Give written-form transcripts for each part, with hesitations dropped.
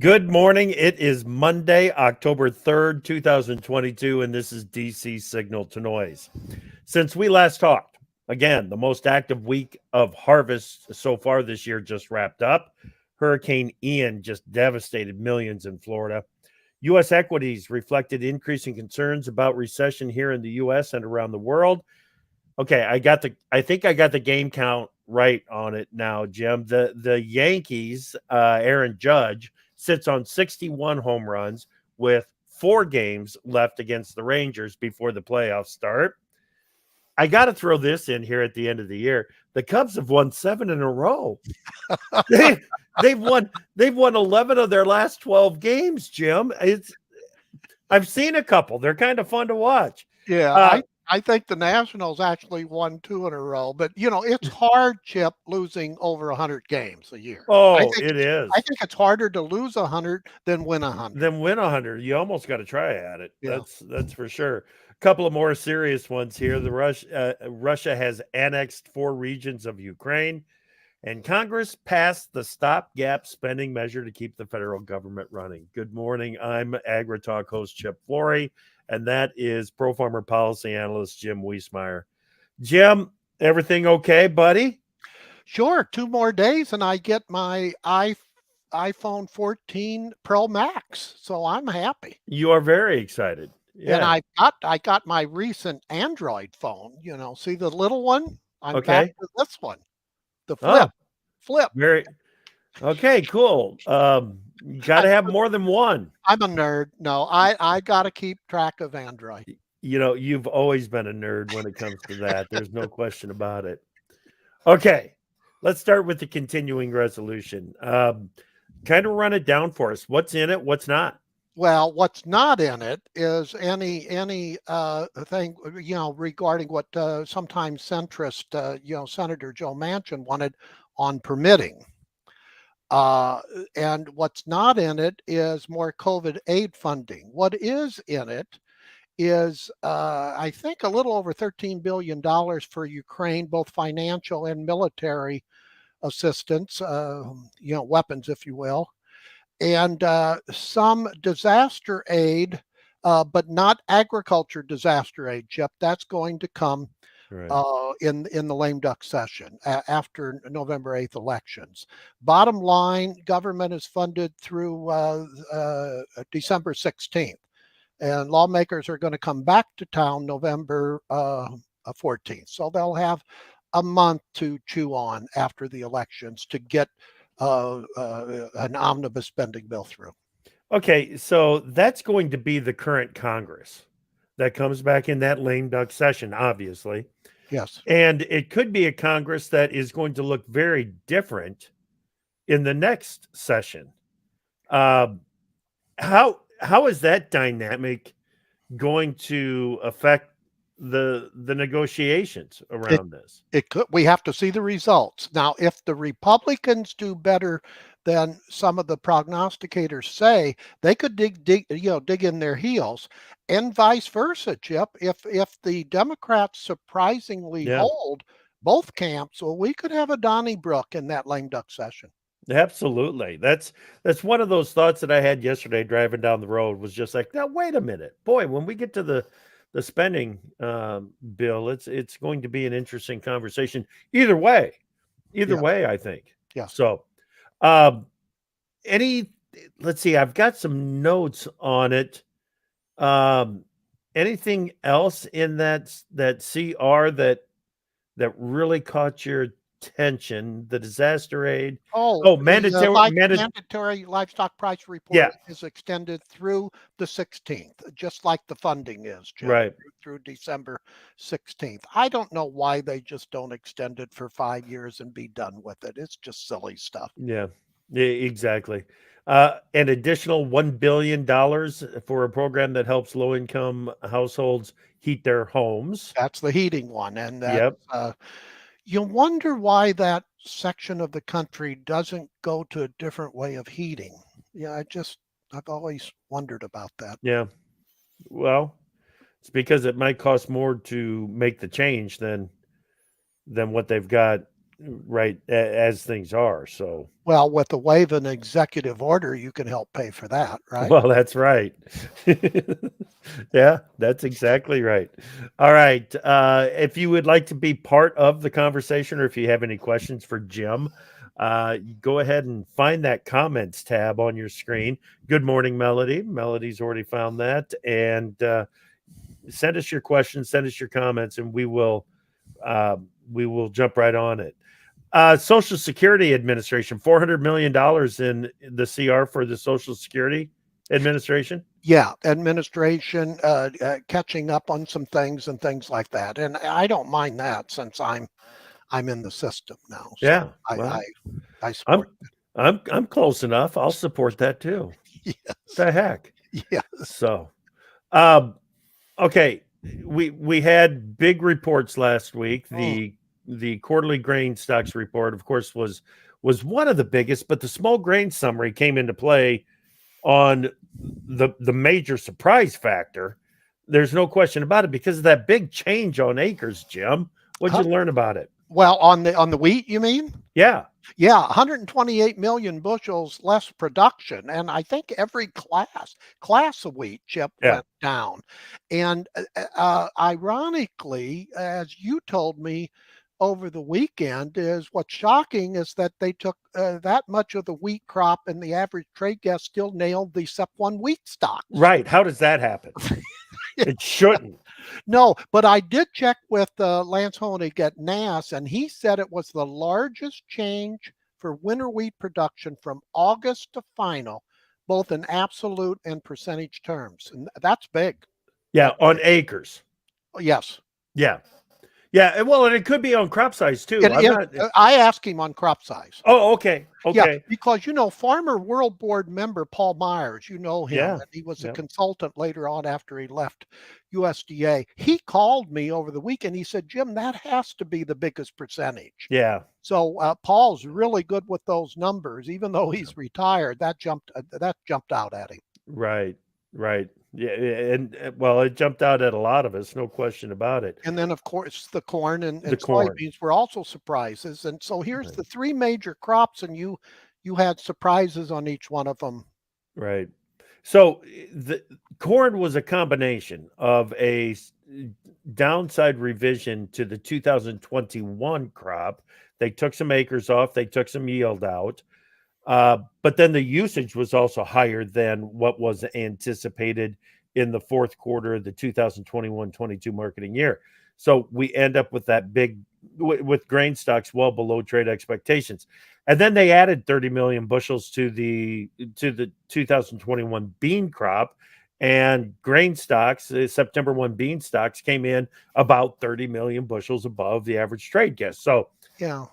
Good morning. It is Monday, October 3rd, 2022, and this is DC Signal to Noise. Since we last talked, again, the most active week of harvest so far this year just wrapped up. Hurricane Ian just devastated millions in Florida. U.S. equities reflected increasing concerns about recession here in the U.S. and around the world. Okay, I think I got the game count right on it now, Jim. The Yankees, Aaron Judge sits on 61 home runs with 4 games left against the Rangers before the playoffs start. I got to throw this in here at the end of the year. The Cubs have won 7 in a row. They've won 11 of their last 12 games, Jim. I've seen a couple. They're kind of fun to watch. Yeah, I think the Nationals actually won 2 in a row, but it's hard, Chip, losing over 100 games a year. Oh, it is. I think it's harder to lose 100 than win 100. Then win 100. You almost got to try at it. Yeah. That's for sure. A couple of more serious ones here. Russia has annexed 4 regions of Ukraine, and Congress passed the stopgap spending measure to keep the federal government running. Good morning. I'm AgriTalk host Chip Flory, and that is Pro Farmer Policy Analyst Jim Wiesemeyer. Jim, everything okay, buddy? Sure. 2 more days, and I get my iPhone 14 Pro Max, so I'm happy. You are very excited. Yeah. And I got my recent Android phone. See the little one? I'm back to this one. The flip. Very okay, cool. You got to have more than one. I'm a nerd. No, I got to keep track of Android. You've always been a nerd when it comes to that. There's no question about it. Okay, let's start with the continuing resolution. Kind of run it down for us. What's in it? What's not? Well, what's not in it is any thing regarding what sometimes centrist Senator Joe Manchin wanted on permitting. And what's not in it is more COVID aid funding. What is in it is, I think, a little over $13 billion for Ukraine, both financial and military assistance, weapons, if you will, and some disaster aid, but not agriculture disaster aid, Chip. That's going to come in the lame duck session after November 8th elections. Bottom line, government is funded through December 16th. And lawmakers are going to come back to town November 14th. So they'll have a month to chew on after the elections to get an omnibus spending bill through. Okay, so that's going to be the current Congress that comes back in that lame duck session, obviously. Yes. And it could be a Congress that is going to look very different in the next session. How is that dynamic going to affect the negotiations around this? It could. We have to see the results. Now, if the Republicans do better than some of the prognosticators say, they could dig in their heels, and vice versa, Chip. If the Democrats surprisingly hold both camps, well, we could have a Donnybrook in that lame duck session. Absolutely. That's one of those thoughts that I had yesterday driving down the road, was just like, now wait a minute, boy, when we get to the spending bill, it's going to be an interesting conversation either way, I think. Yeah. So let's see, I've got some notes on it. Anything else in that CR that really caught your attention? The disaster aid. Mandatory livestock price report is extended through the 16th, just like the funding is, Jim, right, through December 16th. I don't know why they just don't extend it for 5 years and be done with it. It's just silly stuff. Yeah, exactly. An additional $1 billion for a program that helps low-income households heat their homes. That's the heating one, and that. You wonder why that section of the country doesn't go to a different way of heating. Yeah, I've always wondered about that. Yeah. Well, it's because it might cost more to make the change than what they've got as things are. So, Well, with the wave an executive order, you can help pay for that, right? well, that's right. Yeah, that's exactly right. All right. If you would like to be part of the conversation, or if you have any questions for Jim, go ahead and find that comments tab on your screen. Good morning, Melody. Melody's already found that. And send us your questions, send us your comments, and we will jump right on it. Social Security Administration, $400 million in the CR for the Social Security Administration. Yeah, administration catching up on some things and things like that, and I don't mind that since I'm in the system now. So Yeah, well, I support I'm close enough. I'll support that too. it. The heck. Yes. So, okay, we had big reports last week. The quarterly grain stocks report, of course, was one of the biggest, but the small grain summary came into play on the major surprise factor. There's no question about it because of that big change on acres. Jim, what'd you learn about it? Well, on the wheat, you mean? Yeah. Yeah, 128 million bushels less production, and I think every class of wheat, Chip, went down. And ironically, as you told me over the weekend, is what's shocking is that they took that much of the wheat crop, and the average trade guest still nailed the SEP1 wheat stocks. Right. How does that happen? It shouldn't. No, but I did check with Lance Honig at NAS, and he said it was the largest change for winter wheat production from August to final, both in absolute and percentage terms. And that's big. Yeah, on acres. Yes. Yeah. Yeah, well, and it could be on crop size too. I asked him on crop size. Oh, okay. Yeah, because Farmer World Board member Paul Myers, you know him, Yeah. and he was a consultant later on after he left USDA. He called me over the weekend. He said, Jim, that has to be the biggest percentage. Yeah. So Paul's really good with those numbers, even though he's retired. That jumped out at him. Right. Right. Yeah, and well, it jumped out at a lot of us, no question about it. And then, of course, the corn and corn. soybeans were also surprises. And so here's the three major crops, and you had surprises on each one of them. Right. So the corn was a combination of a downside revision to the 2021 crop. They took some acres off, they took some yield out. But then the usage was also higher than what was anticipated in the fourth quarter of the 2021-22 marketing year. So we end up with that with grain stocks well below trade expectations. And then they added 30 million bushels to the 2021 bean crop, and grain stocks, September 1 bean stocks came in about 30 million bushels above the average trade guess. So yeah,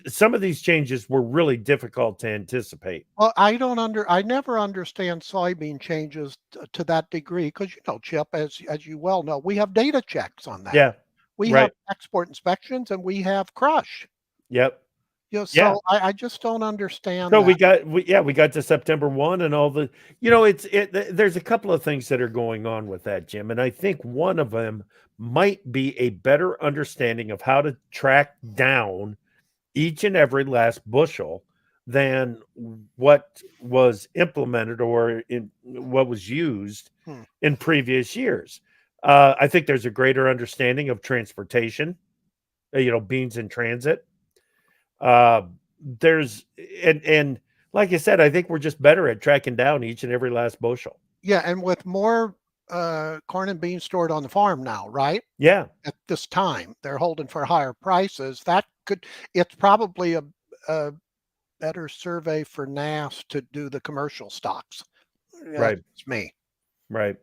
some of these changes were really difficult to anticipate. Well, I never understand soybean changes to that degree because, Chip, as you well know, we have data checks on that. Yeah. We have export inspections and we have crush. Yep. So I just don't understand. So we got to September 1 and all the, there's a couple of things that are going on with that, Jim. And I think one of them might be a better understanding of how to track down each and every last bushel than what was implemented or what was used in previous years. I think there's a greater understanding of transportation, beans in transit. There's and like I said, I think we're just better at tracking down each and every last bushel. Yeah, and with more corn and beans stored on the farm now, right? Yeah. At this time, they're holding for higher prices. It's probably a better survey for NAS to do the commercial stocks. Right. It's me. Right.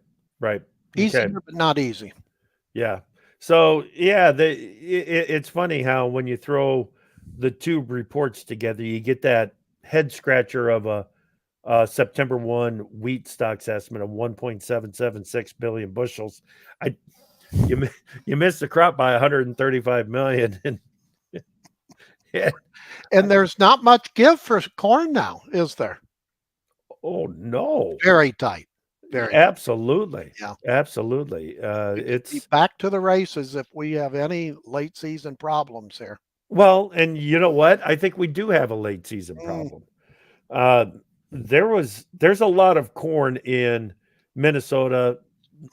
Easier, but not easy. Yeah. So yeah, it's funny how when you throw the two reports together, you get that head scratcher of a September 1 wheat stocks estimate of 1.776 billion bushels. You missed the crop by 135 million. And there's not much give for corn now, is there? Oh no. Very tight. Very. Absolutely. Yeah. Absolutely. We could be It's back to the races if we have any late season problems here. well, and you know what? I think we do have a late season Mm, problem. Uh, there's a lot of corn in Minnesota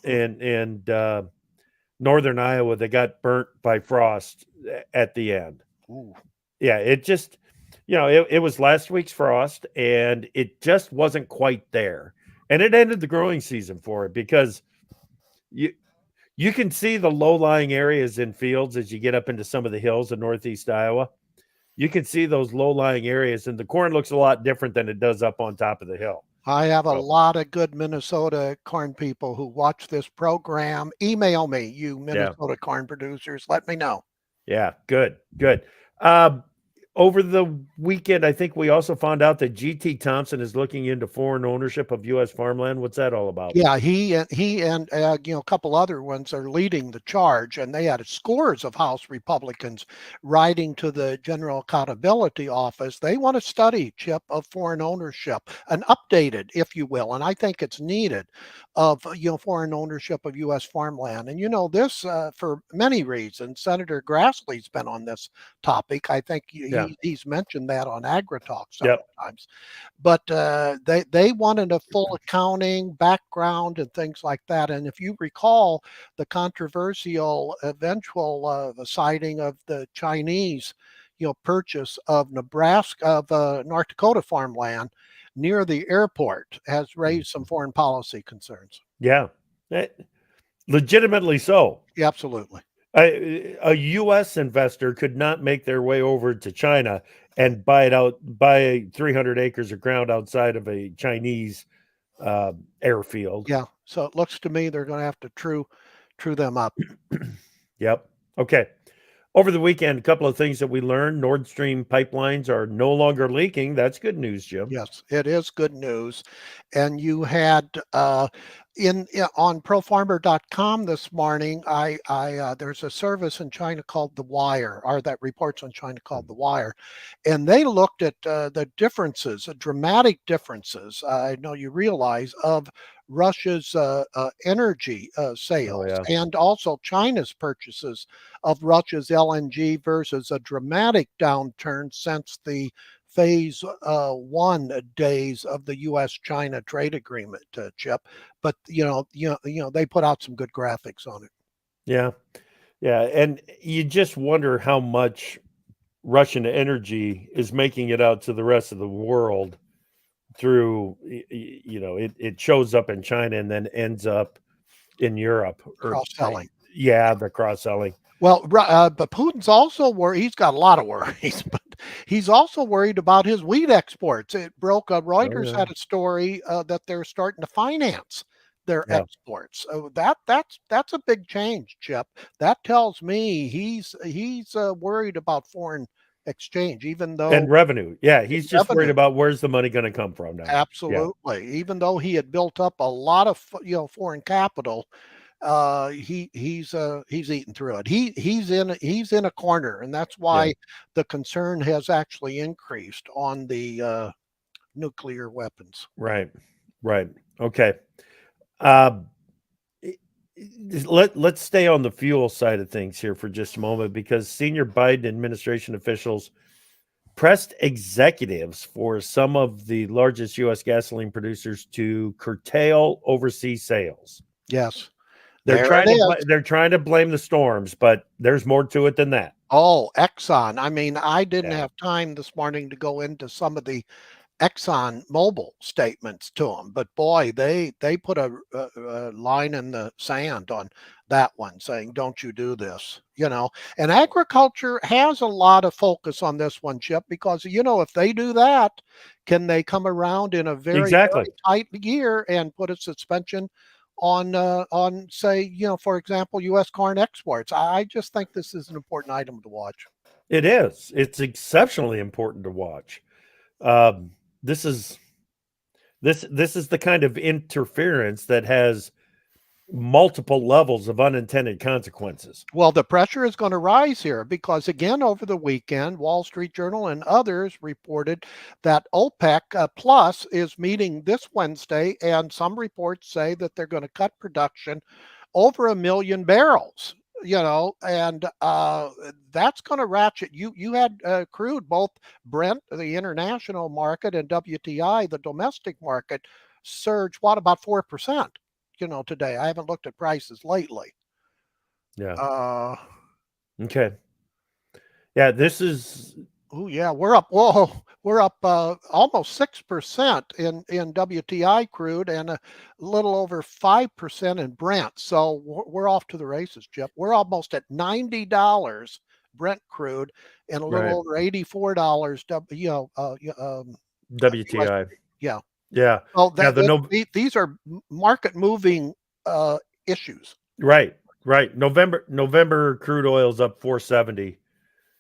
mm, and northern Iowa that got burnt by frost at the end. ooh. Yeah, it just, it was last week's frost and it just wasn't quite there. And it ended the growing season for it because you you can see the low-lying areas in fields as you get up into some of the hills in northeast Iowa. You can see those low-lying areas and the corn looks a lot different than it does up on top of the hill. I have a So, lot of good Minnesota corn people who watch this program. Email me, you yeah. Minnesota corn producers. Let me know. Yeah, good, good. Um, Over the weekend, I think we also found out that GT Thompson is looking into foreign ownership of U.S. farmland. What's that all about? Yeah, he and a couple other ones are leading the charge, and they had scores of House Republicans writing to the General Accountability Office. They want to study, Chip, of foreign ownership, an updated, if you will, and I think it's needed, of foreign ownership of U.S. farmland. And this for many reasons. Senator Grassley's been on this topic. I think Yeah. he's mentioned that on AgriTalk Yep. several times, but they wanted a full accounting background and things like that. And if you recall the controversial eventual citing of the Chinese, purchase of Nebraska of North Dakota farmland near the airport has raised some foreign policy concerns. Yeah. Eh, Legitimately so. Absolutely. A U.S. investor could not make their way over to China and buy 300 acres of ground outside of a Chinese airfield. Yeah. So it looks to me they're going to have to true them up. Yep. Okay. Over the weekend, a couple of things that we learned. Nordstream pipelines are no longer leaking. That's good news, Jim. Yes, it is good news. And you had on profarmer.com this morning, I there's a service in China called The Wire, or that reports on China called The Wire, and they looked at the differences, dramatic differences. I know you realize of Russia's energy Oh, sales yeah. and also China's purchases of Russia's LNG versus a dramatic downturn since the phase one days of the U.S.-China trade agreement, Chip. But they put out some good graphics on it. Yeah. Yeah. And you just wonder how much Russian energy is making it out to the rest of the world through, it shows up in China and then ends up in Europe. Cross-selling. Yeah, the cross selling. Well, but Putin's also worried. He's got a lot of worries, but he's also worried about his wheat exports. It broke. Reuters yeah. had a story that they're starting to finance their Yeah. exports. So that's a big change, Chip. That tells me he's worried about foreign exchange, even though And revenue. Yeah. He's just worried revenue. about where's the money going to come from now. Yeah. Absolutely. Even though he had built up a lot of foreign capital, he's eating through it. He's in a corner, and that's Yeah. why the concern has actually increased on the nuclear weapons. Right. Right. Okay. Uh, let's stay on the fuel side of things here for just a moment because senior Biden administration officials pressed executives for some of the largest U.S. gasoline producers to curtail overseas sales. Yes, They're there it trying to is. they're trying to blame the storms, but there's more to it than that. Oh, Exxon. I mean, I didn't Yeah. have time this morning to go into some of the Exxon Mobil statements to them, but boy, they put a line in the sand on that one, saying, "Don't you do this?" And agriculture has a lot of focus on this one, Chip, because if they do that, can they come around in a very Exactly. very tight year and put a suspension on say for example U.S. corn exports? I just think this is an important item to watch. It is. It's exceptionally important to watch. Um, this is this is the kind of interference that has multiple levels of unintended consequences. Well, the pressure is going to rise here because, again, over the weekend, Wall Street Journal and others reported that OPEC Plus is meeting this Wednesday, and some reports say that they're going to cut production over 1 million barrels. And that's going to ratchet. You had crude, both Brent, the international market, and WTI, the domestic market, surge. What, about 4%? Today. I haven't looked at prices lately. Yeah. Okay. Yeah, this is. Oh yeah, we're up. Whoa, we're up almost 6% in WTI crude and a little over 5% in Brent. So we're off to the races, Chip. We're almost at $90 Brent crude and a little over $84. WTI. Yeah. Yeah. Well, Yeah. These are market moving issues. Right. November crude oil's up 470.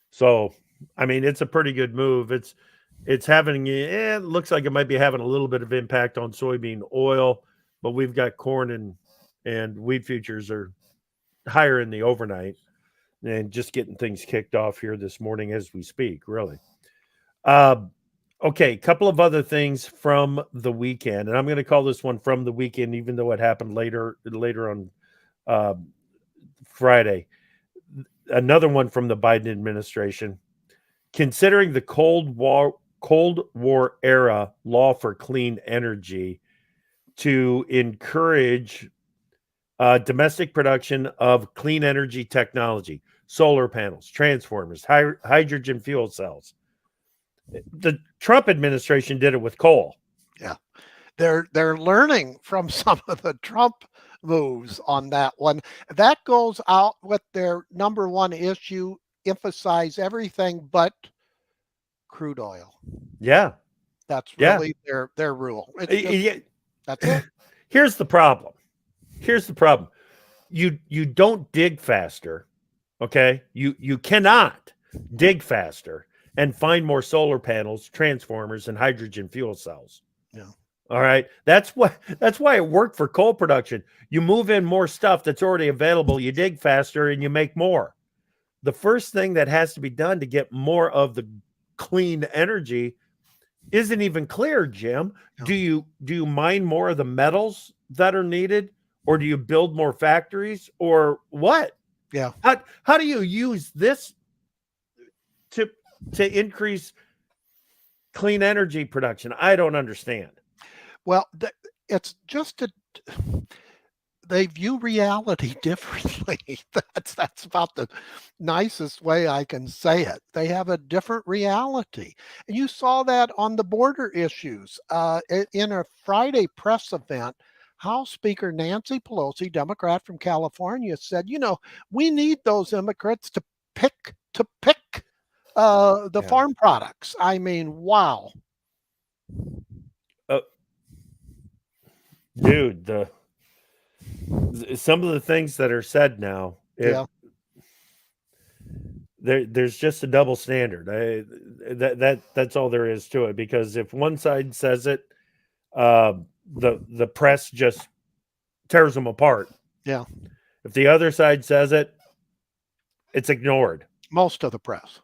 So, I mean, it's a pretty good move. It's having, it looks like it might be having a little bit of impact on soybean oil, but we've got corn and wheat futures are higher in the overnight and just getting things kicked off here this morning as we speak, really. Okay, a couple of other things from the weekend, and I'm going to call this one from the weekend, even though it happened later on Friday. Another one from the Biden administration. Considering the Cold War era law for clean energy to encourage domestic production of clean energy technology, solar panels, transformers, hydrogen fuel cells. The Trump administration did it with coal. Yeah, they're learning from some of the Trump moves on that one. That goes out with their number one issue: emphasize everything but crude oil. Yeah, that's really their rule. That's it. Here's the problem. You don't dig faster. Okay, you cannot dig faster and find more solar panels, transformers, and hydrogen fuel cells. Yeah. All right. That's why it worked for coal production. You move in more stuff that's already available, you dig faster, and you make more. The first thing that has to be done to get more of the clean energy isn't even clear, Jim. No. Do you mine more of the metals that are needed, or do you build more factories, or what? Yeah. How do you use this to increase clean energy production? I don't understand. Well, it's just they view reality differently. That's about the nicest way I can say it. They have a different reality. And you saw that on the border issues. In a Friday press event, House Speaker Nancy Pelosi, Democrat from California, said, we need those immigrants to pick the farm products. I mean, wow. Dude, some of the things that are said now, there's just a double standard. That's all there is to it. Because if one side says it, the press just tears them apart. Yeah. If the other side says it, it's ignored. Most of the press.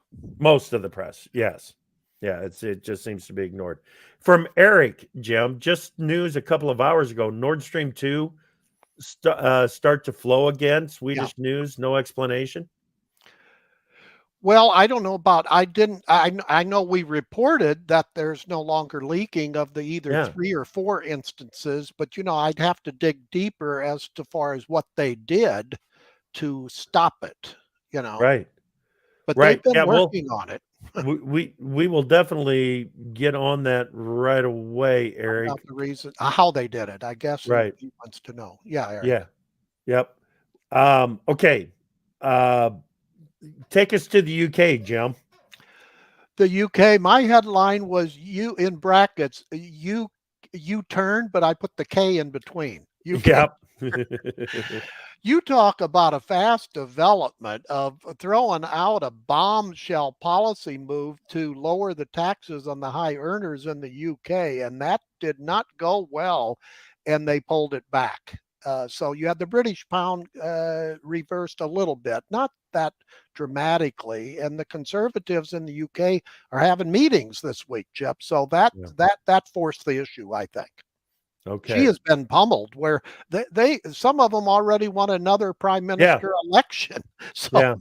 Yes. Yeah, it just seems to be ignored. From Eric, Jim, just news a couple of hours ago, Nordstream 2 start to flow again. Swedish news, no explanation. Well, I don't know about, I know we reported that there's no longer leaking of the either 3 or 4 instances, but I'd have to dig deeper as to far as what they did to stop it, Right. But they've been working on it. we will definitely get on that right away, Eric. About the reason how they did it, I guess. Right. He wants to know. Yeah, Eric. Yeah. Yep. Okay. Take us to the UK, Jim. The UK, my headline was you in brackets, you turned, but I put the K in between. Yep. You talk about a fast development of throwing out a bombshell policy move to lower the taxes on the high earners in the UK, and that did not go well, and they pulled it back. So you had the British pound reversed a little bit, not that dramatically. And the Conservatives in the UK are having meetings this week, Chip. So that forced the issue, I think. Okay. She has been pummeled where some of them already won another prime minister election. So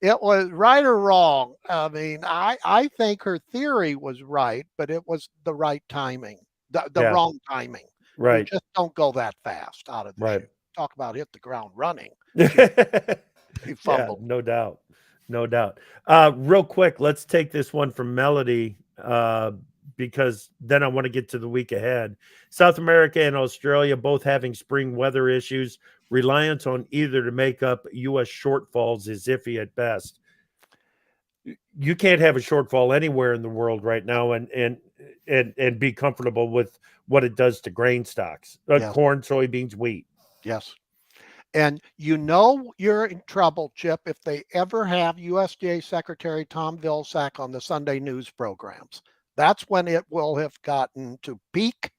it was right or wrong. I mean, I think her theory was right, but it was the right timing, the wrong timing. Right. You just don't go that fast out of the chute. Talk about hit the ground running. She fumbled. Yeah, no doubt. No doubt. Real quick, let's take this one from Melody, because then I want to get to the week ahead. South America and Australia both having spring weather issues. Reliance on either to make up U.S. shortfalls is iffy at best. You can't have a shortfall anywhere in the world right now and be comfortable with what it does to grain stocks, corn, soybeans, wheat. Yes. And you know you're in trouble, Chip, if they ever have USDA Secretary Tom Vilsack on the Sunday news programs. That's when it will have gotten to peak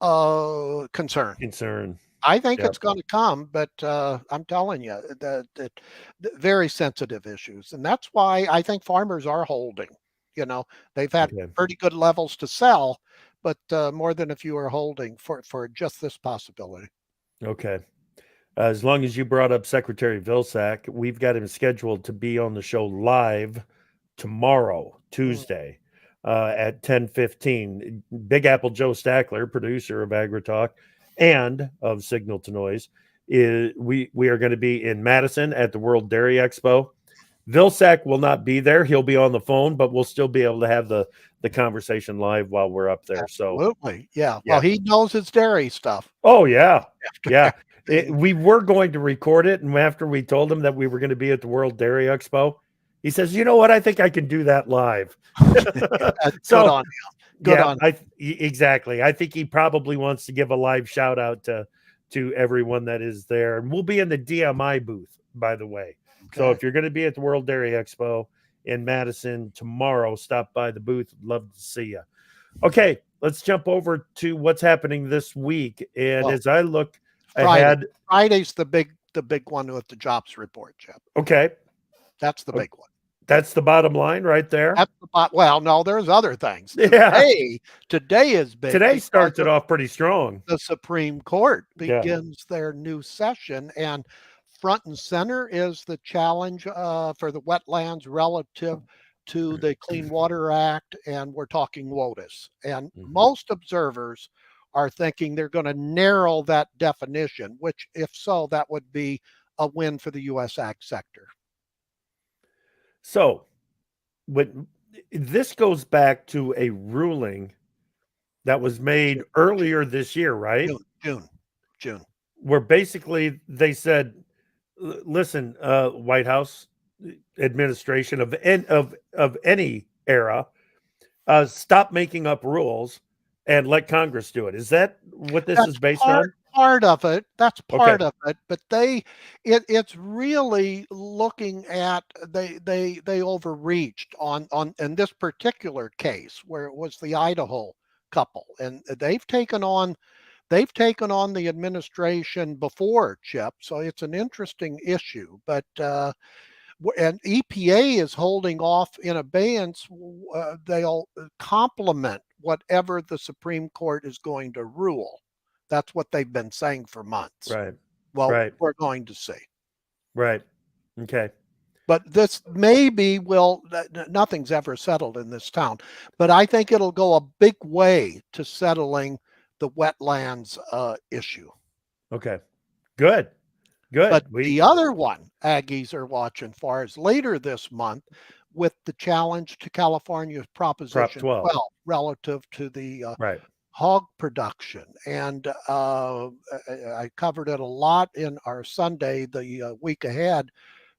concern. I think it's going to come, but I'm telling you, the very sensitive issues. And that's why I think farmers are holding. You know, they've had pretty good levels to sell, but more than a few are holding for just this possibility. Okay. As long as you brought up Secretary Vilsack, we've got him scheduled to be on the show live tomorrow, Tuesday, at 10:15. Big Apple Joe Stackler, producer of AgriTalk and of Signal to Noise, we are going to be in Madison at the World Dairy Expo. Vilsack will not be there. He'll be on the phone, but we'll still be able to have the conversation live while we're up there. Absolutely. Yeah. Well, he knows his dairy stuff. Oh, yeah. Yeah. We were going to record it, and after we told him that we were going to be at the World Dairy Expo, he says, "You know what? I think I can do that live." So, good on him. Good on him. Exactly. I think he probably wants to give a live shout out to everyone that is there, and we'll be in the DMI booth, by the way. Okay. So if you're going to be at the World Dairy Expo in Madison tomorrow, stop by the booth. Love to see you. Okay, let's jump over to what's happening this week, and as I look. Friday's the big one with the jobs report, Chip. Okay. That's the big one. That's the bottom line right there. Well, no, there's other things. Yeah. Today is big. Today starts it off pretty strong. The Supreme Court begins their new session, and front and center is the challenge for the wetlands relative to the Clean Water Act, and we're talking WOTUS. And most observers are thinking they're going to narrow that definition, which, if so, that would be a win for the U.S. ag sector. So, this goes back to a ruling that was made earlier this year, right? June. Where basically they said, listen, White House administration of any era, stop making up rules and let Congress do it. Is that what this is based on? Part of it. That's part of it. But it's really looking at they overreached on in this particular case where it was the Idaho couple, and they've taken on the administration before, Chip. So it's an interesting issue, but. And EPA is holding off in abeyance. They'll complement whatever the Supreme Court is going to rule. That's what they've been saying for months. Right. Well, we're going to see. Right. Okay. But this maybe nothing's ever settled in this town, but I think it'll go a big way to settling the wetlands issue. Okay. Good. But the other one Aggies are watching for is later this month with the challenge to California's Proposition 12 relative to the hog production. And I covered it a lot in our Sunday, the week ahead,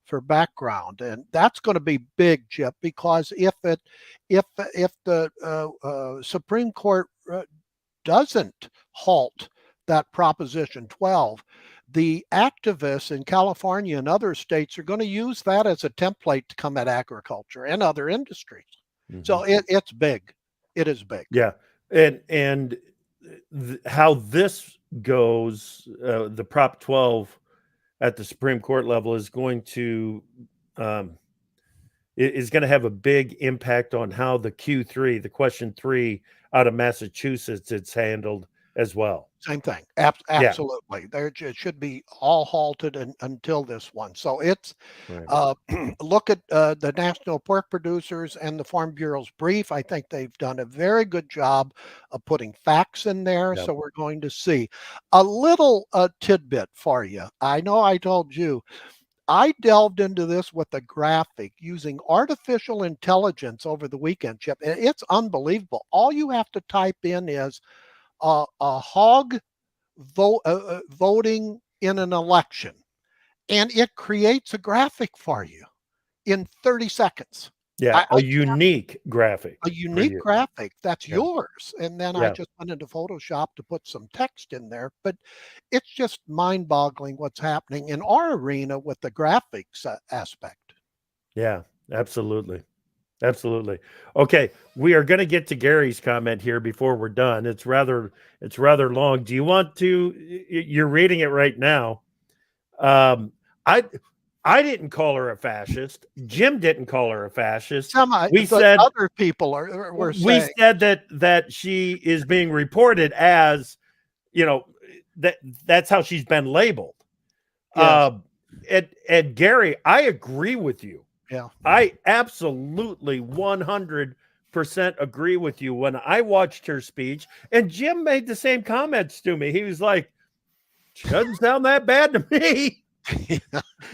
for background. And that's going to be big, Chip, because if the Supreme Court doesn't halt that Proposition 12, the activists in California and other states are going to use that as a template to come at agriculture and other industries. So it's big. It is big. Yeah. And how this goes, the Prop 12 at the Supreme Court level is going to um, have a big impact on how the Q3, the question 3 out of Massachusetts, it's handled as well. Same thing. Yeah. Absolutely. There should be all halted until this one. So it's Right. look at the National Pork Producers and the Farm Bureau's brief. I think they've done a very good job of putting facts in there. Yep. So we're going to see a little tidbit for you. I know I told you. I delved into this with a graphic using artificial intelligence over the weekend, Chip. It's unbelievable. All you have to type in is a hog voting in an election, and it creates a graphic for you in 30 seconds. Yeah, a unique graphic. A unique graphic that's yours. And then I Yeah. just went into Photoshop to put some text in there. But it's just mind-boggling what's happening in our arena with the graphics aspect. Yeah, absolutely. Absolutely. Okay, we are going to get to Gary's comment here before we're done. It's rather long. Do you want to? You're reading it right now. I didn't call her a fascist. Jim didn't call her a fascist. We said other people were saying. We said that she is being reported as, that's how she's been labeled. Yes. And Gary, I agree with you. Yeah. I absolutely 100% agree with you. When I watched her speech, and Jim made the same comments to me, he was like, she doesn't sound that bad to me.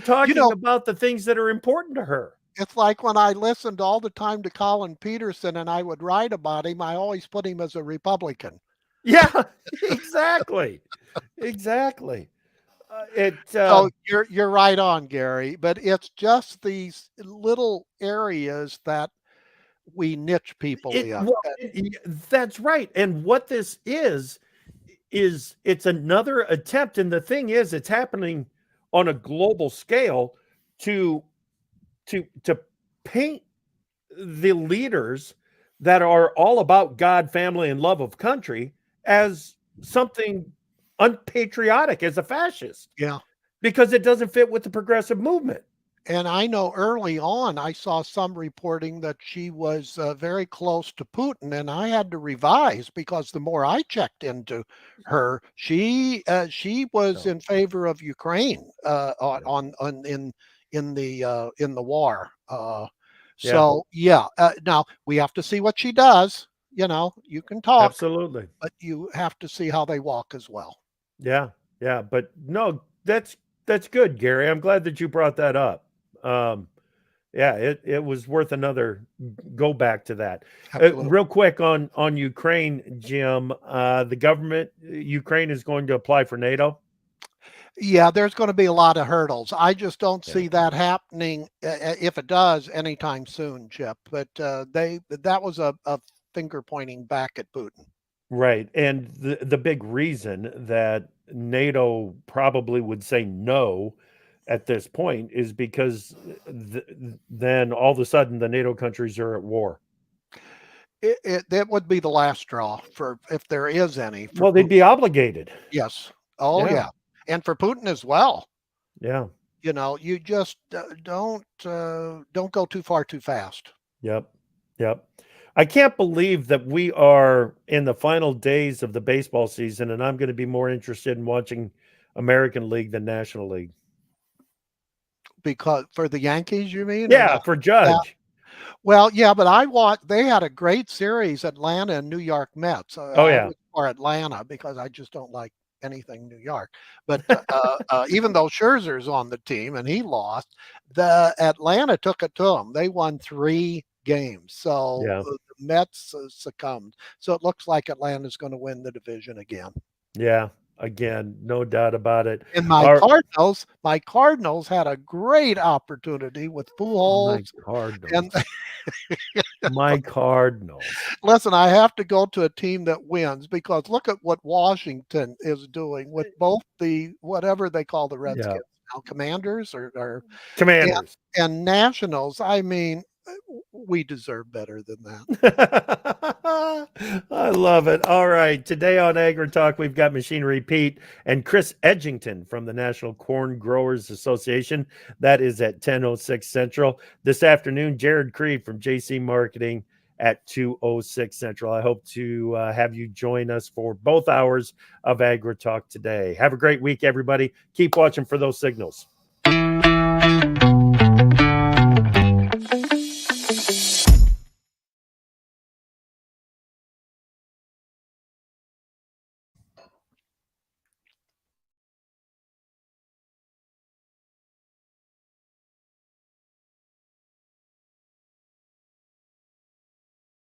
Talking about the things that are important to her. It's like when I listened all the time to Colin Peterson and I would write about him, I always put him as a Republican. Yeah, exactly. Exactly. So you're right on, Gary, but it's just these little areas that we niche people in. That's right. And what this is it's another attempt. And the thing is, it's happening on a global scale to paint the leaders that are all about God, family, and love of country as something unpatriotic, as a fascist. Yeah. Because it doesn't fit with the progressive movement. And I know early on, I saw some reporting that she was very close to Putin, and I had to revise because the more I checked into her, she was in favor of Ukraine in the war. Now we have to see what she does. You can talk, absolutely, but you have to see how they walk as well. Yeah, but no, that's good, Gary. I'm glad that you brought that up. It was worth another go back to that. Real quick on Ukraine, Jim. The government, Ukraine is going to apply for NATO. Yeah, there's going to be a lot of hurdles. I just don't see that happening, if it does, anytime soon, Chip. But that was a finger pointing back at Putin. Right. And the big reason that NATO probably would say no at this point is because then all of a sudden the NATO countries are at war. That would be the last straw for if there is any. Well, they'd be obligated. Yes. Oh, yeah. And for Putin as well. Yeah. You just don't go too far too fast. Yep. I can't believe that we are in the final days of the baseball season, and I'm going to be more interested in watching American League than National League. Because for the Yankees, you mean? Yeah, for Judge. Yeah. Well, yeah, but I watched. They had a great series, Atlanta and New York Mets. Or Atlanta, because I just don't like anything New York. But even though Scherzer's on the team and he lost, the Atlanta took it to them. They won 3 games. So the Mets succumbed. So it looks like Atlanta's going to win the division again. Yeah, again, no doubt about it. And my Cardinals had a great opportunity with Pujols. My Cardinals. Listen, I have to go to a team that wins because look at what Washington is doing with both the whatever they call the Redskins now, Commanders or Commanders and Nationals. I mean, we deserve better than that. I love it. All right. Today on AgriTalk, we've got Machinery Pete and Chris Edgington from the National Corn Growers Association. That is at 10:06 Central. This afternoon, Jared Creed from JC Marketing at 2:06 Central. I hope to have you join us for both hours of AgriTalk today. Have a great week, everybody. Keep watching for those signals.